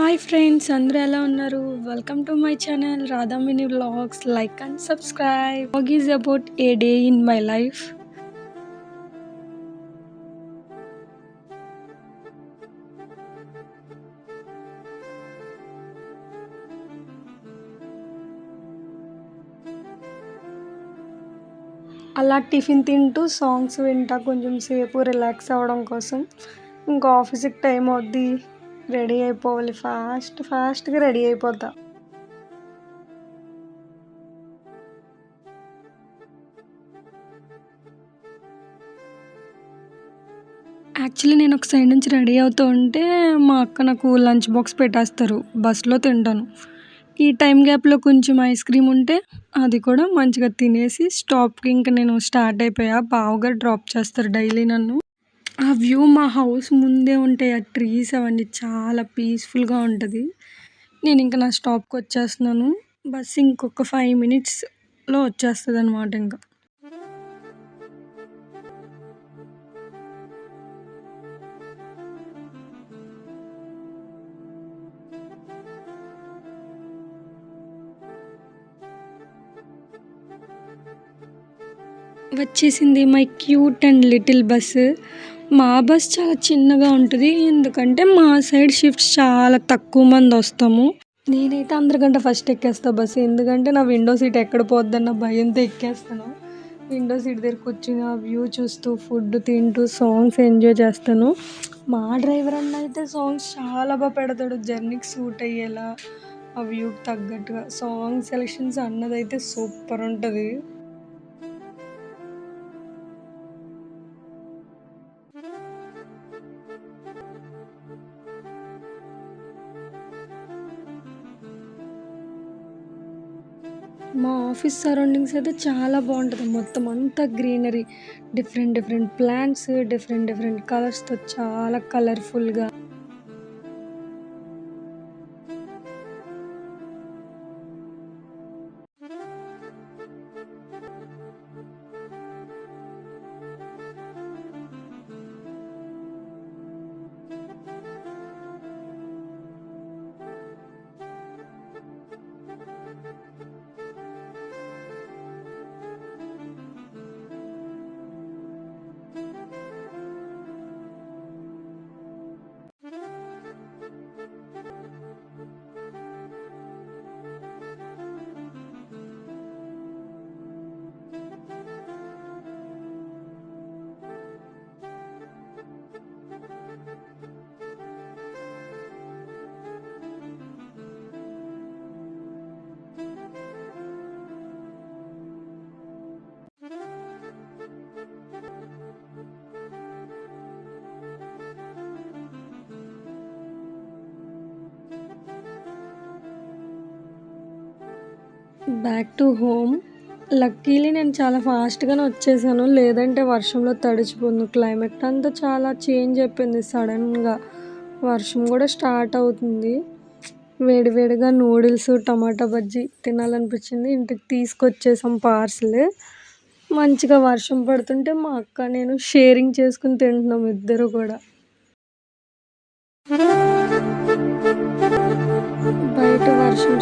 Hi friends, అందరూ ఎలా ఉన్నారు? Welcome to my channel Radha mini vlogs. Like and subscribe. Vlog is about a day in my life. అలా tiffin తింటూ songs వింటా కొంచెం సేపు రిలాక్స్ అవ్వడం కోసం. ఇంకా ఆఫీస్కి టైం అవుద్ది, రెడీ అయిపోవాలి. ఫాస్ట్గా రెడీ అయిపోతా. యాక్చువల్లీ నేను ఒక సైడ్ నుంచి రెడీ అవుతూ ఉంటే మా అక్క నాకు లంచ్ బాక్స్ పెట్టేస్తారు. బస్సులో తింటాను. ఈ టైం గ్యాప్‌లో కొంచెం ఐస్ క్రీమ్ ఉంటే అది కూడా మంచిగా తినేసి స్టాప్‌కి ఇంక నేను స్టార్ట్ అయిపోయా. బావగారు డ్రాప్ చేస్తారు డైలీ నన్ను. ఆ వ్యూ మా హౌస్ ముందే ఉంటాయి. ఆ ట్రీస్ అవన్నీ చాలా పీస్‌ఫుల్‌గా ఉంటది. నేనింక నా స్టాప్‌కొచ్చేస్తున్నాను. బస్ ఇంకొక 5 మినిట్స్‌లో వచ్చేస్తదనమాట ఇంక. వచ్చేసింది my cute and little bus. మా బస్ చాలా చిన్నగా ఉంటది. ఎందుకంటే మా సైడ్ షిఫ్ట్స్ చాలా తక్కువ మందొస్తాము. నేనైతే అందరికంటే ఫస్ట్ ఎక్కేస్తా బస్సు. ఎందుకంటే నా విండో సీట్ ఎక్కడ పోద్దన్న భయంతో ఎక్కేస్తాను. విండో సీట్ దగ్గర కూర్చొని ఆ వ్యూ చూస్తూ, ఫుడ్ తింటూ, సాంగ్స్ ఎంజాయ్ చేస్తాను. మా డ్రైవర్ అన్న అయితే సాంగ్స్ చాలా పెడతాడు. జర్నీకి సూట్ అయ్యేలా, ఆ వ్యూకి తగ్గట్టుగా సాంగ్ సెలెక్షన్స్ అన్నదైతే సూపర్ ఉంటది. మా ఆఫీస్ సరౌండింగ్స్ అయితే చాలా బావుంటది. మొత్తం అంతా greenery. Different different plants, different different కలర్స్‌తో చాలా కలర్‌ఫుల్‌గా. Back to home. లక్కీలీ నేను చాలా ఫాస్ట్‌గానే వచ్చేసాను. లేదంటే వర్షంలో తడిచిపోదును. క్లైమేట్ అంతా చాలా చేంజ్ అయిపోయింది సడన్‌గా. వర్షం కూడా స్టార్ట్ అవుతుంది. వేడి వేడిగా నూడిల్స్, టమాటా బజ్జీ తినాలనిపించింది. ఇంటికి తీసుకొచ్చేసాం పార్సిల్. మంచిగా వర్షం పడుతుంటే మా అక్క, నేను షేరింగ్ చేసుకొని తింటున్నాం ఇద్దరు కూడా. బయట వర్షం